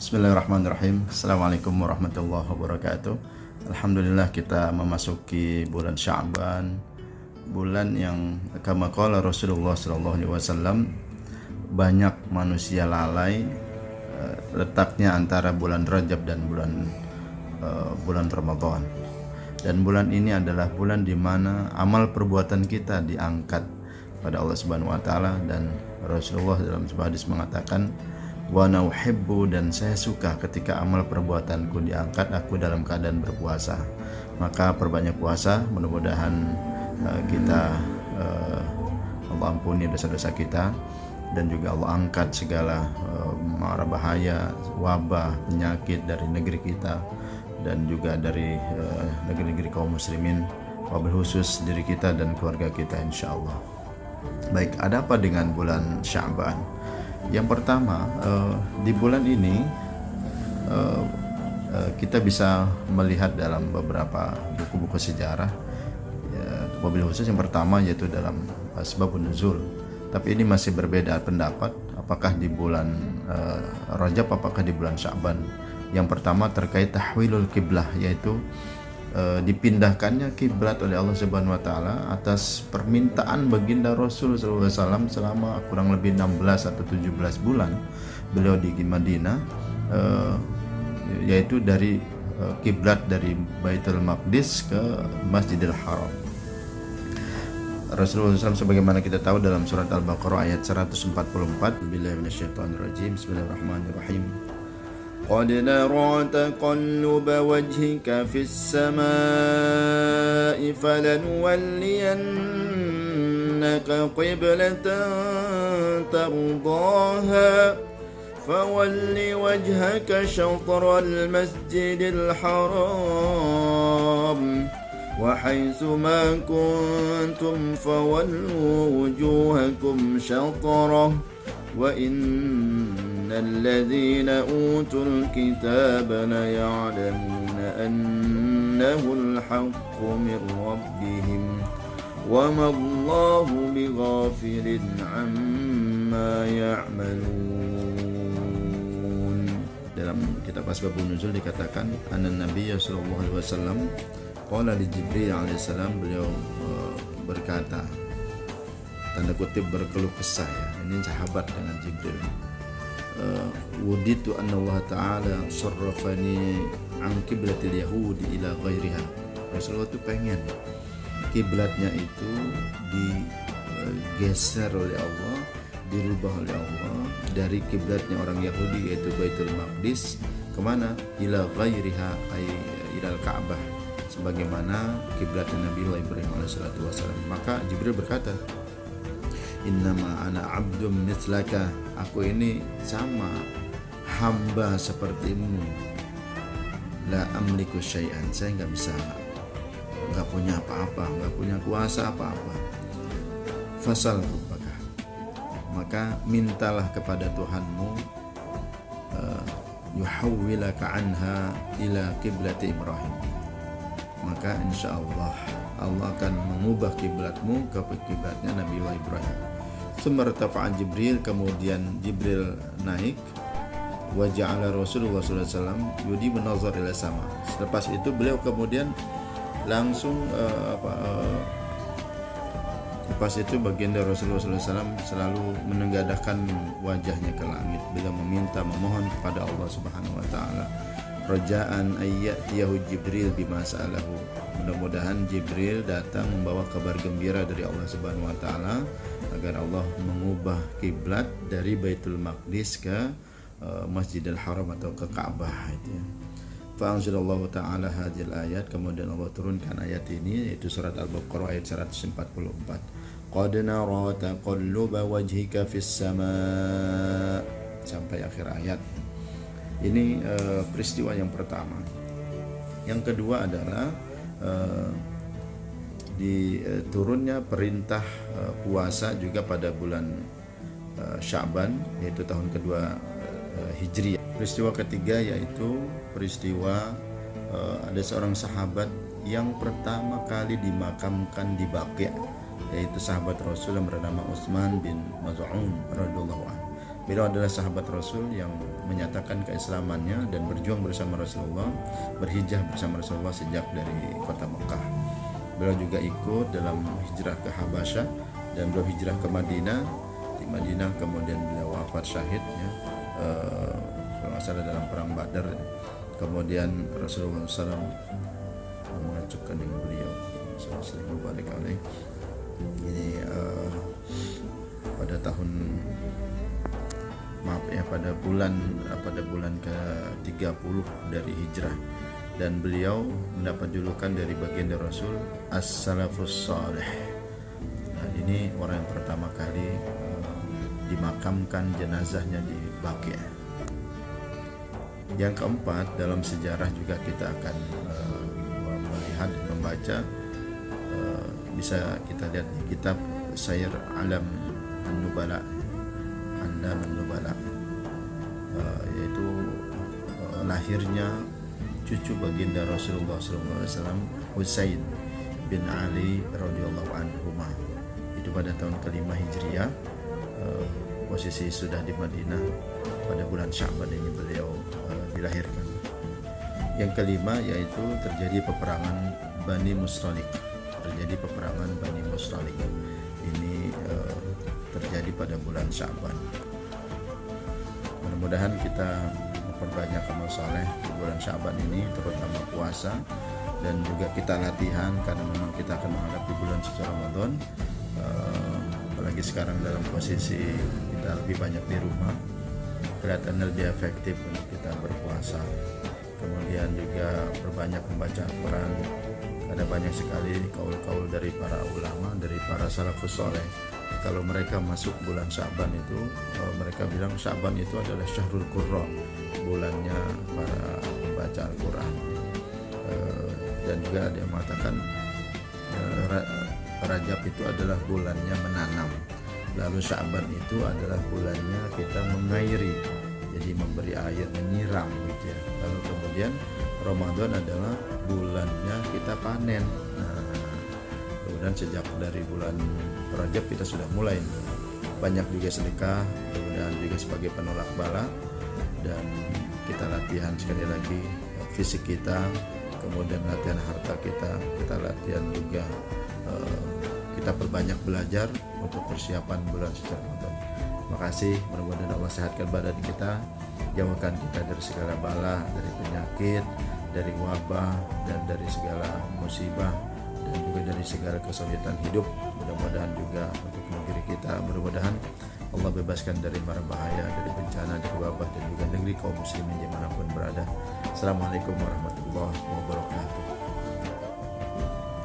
Bismillahirrahmanirrahim. Assalamualaikum warahmatullahi wabarakatuh. Alhamdulillah kita memasuki bulan Sya'ban, bulan yang kama qala Rasulullah sallallahu alaihi wasallam, banyak manusia lalai letaknya antara bulan Rajab dan bulan Ramadan. Dan bulan ini adalah bulan di mana amal perbuatan kita diangkat pada Allah Subhanahu wa taala, dan Rasulullah dalam sebuah hadis mengatakan, wa nauhibbu, dan saya suka ketika amal perbuatanku diangkat aku dalam keadaan berpuasa. Maka perbanyak puasa, mudah-mudahan kita Allah ampuni dosa-dosa kita, dan juga Allah angkat segala mara bahaya, wabah, penyakit dari negeri kita dan juga dari negeri-negeri kaum muslimin, wabil khusus diri kita dan keluarga kita insyaallah. Baik, ada apa dengan bulan Sya'ban? Yang pertama, di bulan ini kita bisa melihat dalam beberapa buku-buku sejarah, wabil khusus yang pertama yaitu dalam Asbabun Nuzul. Tapi ini masih berbeda pendapat, apakah di bulan Rajab, apakah di bulan Sya'ban. Yang pertama terkait tahwilul kiblah, yaitu dipindahkannya kiblat oleh Allah Subhanahu wa taala atas permintaan baginda Rasul sallallahu alaihi wasallam selama kurang lebih 16 atau 17 bulan beliau di Madinah, yaitu dari kiblat dari Baitul Maqdis ke Masjidil Haram. Rasulullah SAW sebagaimana kita tahu dalam surat Al-Baqarah ayat 144, billahi minasyaitonirrajim, bismillahirrahmanirrahim. قد نرى تقلب وجهك في السماء فلنولينك قبلة ترضاها فول وجهك شطر المسجد الحرام وحيث ما كنتم فولوا وجوهكم شطره وإن الذين أوتوا الكتاب ليعلمون أنه الحق من ربهم وما الله بغافل عما يعملون. Dalam kitab Asbabun Nuzul dikatakan, anna Nabiyya sallallahu alaihi wasallam qala li Jibril alaihi salam, beliau berkata, tanda kutip berkeluh kesah ya, ini sahabat dengan Jibril, wuditu anna Allah ta'ala sarrafani an kiblatil yahudi ila ghairiha. Rasulullah itu pengen kiblatnya itu digeser oleh Allah, dirubah oleh Allah dari kiblatnya orang Yahudi yaitu Baitul Maqdis kemana? Ila ghairiha, ay ila Ka'bah, sebagaimana kiblatnya Nabi Ibrahim alaihissalatu wassalam. Maka Jibril berkata, innama ana abdum mithlaka, aku ini sama hamba sepertimu, la amliku syai'an, saya nggak punya apa-apa, nggak punya kuasa apa-apa. Fasal rabbaka, maka mintalah kepada Tuhanmu, yuhawwilaka anha ila kiblati Ibrahim, maka insyaallah Allah akan mengubah kiblatmu ke kiblatnya Nabi Ibrahim. Sumartafa'a Jibril, kemudian Jibril naik, wa ja'ala Rasulullah sallallahu alaihi wasallam yudi menazar ila sama. Selepas itu beliau kemudian langsung lepas itu baginda Rasulullah sallallahu alaihi wasallam selalu menengadahkan wajahnya ke langit. Beliau memohon kepada Allah Subhanahu wa taala, rajaan ayyatiyahu Jibril bima sa'alahu, mudah-mudahan Jibril datang membawa kabar gembira dari Allah Subhanahu wa taala agar Allah mengubah kiblat dari Baitul Maqdis ke Masjidil Haram atau ke Ka'bah itu ya. Fa anzalallahu ta'ala hadhil ayat, kemudian Allah turunkan ayat ini yaitu surat Al-Baqarah ayat 144. Qad nara taqalluba wajhika fis sama' sampai akhir ayat. Ini peristiwa yang pertama. Yang kedua adalah turunnya perintah puasa juga pada bulan Sya'ban, yaitu tahun kedua Hijriah. Peristiwa ketiga yaitu peristiwa ada seorang sahabat yang pertama kali dimakamkan di Baqi', yaitu sahabat Rasul yang bernama Utsman bin Maz'un radhiyallahu anhu. Beliau adalah sahabat Rasul yang menyatakan keislamannya dan berjuang bersama Rasulullah, berhijrah bersama Rasulullah sejak dari kota Mekah. Beliau juga ikut dalam hijrah ke Habasyah dan beliau hijrah ke Madinah. Di Madinah kemudian beliau wafat syahid ya, kalau nggak salah dalam perang Badar. Kemudian Rasulullah SAW mengacukan dengan beliau sallallahu alaihi wasallam ini pada tahun pada bulan ke-30 dari hijrah, dan beliau mendapat julukan dari baginda Rasul as-salafus salih. Nah, ini orang yang pertama kali dimakamkan jenazahnya di Baqi'. Yang keempat, dalam sejarah juga kita akan melihat dan membaca, bisa kita lihat di kitab Sayr Alam An-Nubala, yaitu lahirnya cucu baginda Rasulullah SAW, Husain bin Ali radhiyallahu anhuma. Itu pada tahun kelima Hijriah. Posisi sudah di Madinah pada bulan Sya'ban ini beliau dilahirkan. Yang kelima yaitu terjadi peperangan Bani Mustalik. Ini terjadi pada bulan Sya'ban. Mudah-mudahan kita memperbanyak amal saleh di bulan Sya'ban ini, terutama puasa, dan juga kita latihan karena memang kita akan menghadapi bulan suci Ramadan. Apalagi sekarang dalam posisi kita lebih banyak di rumah, kelihatannya lebih efektif untuk kita berpuasa. Kemudian juga perbanyak membaca Al-Quran. Ada banyak sekali kaul-kaul dari para ulama, dari para salafus soleh. Kalau mereka masuk bulan Sya'ban itu, mereka bilang Sya'ban itu adalah Syahrul Qurra, bulannya para pembaca Al-Quran. Dan juga ada yang mengatakan Rajab itu adalah bulannya menanam, lalu Sya'ban itu adalah bulannya kita mengairi, jadi memberi air, menyiram gitu ya. Lalu kemudian Ramadan adalah bulannya kita panen. Nah, kemudian sejak dari bulan Rajab kita sudah mulai banyak juga sedekah, kemudian juga sebagai penolak bala, dan kita latihan sekali lagi fisik kita, kemudian latihan harta kita latihan juga, kita perbanyak belajar untuk persiapan bulan suci Ramadan. Terima kasih, mudah-mudahan Allah sehatkan badan kita, jauhkan kita dari segala bala, dari penyakit, dari wabah, dan dari segala musibah, dan juga dari segala kesulitan hidup. Mudah-mudahan juga untuk negeri kita, mudah-mudahan Allah bebaskan dari mara bahaya, dari bencana, dari wabah, dan juga negeri kaum muslimin dimanapun berada. Assalamualaikum warahmatullahi wabarakatuh.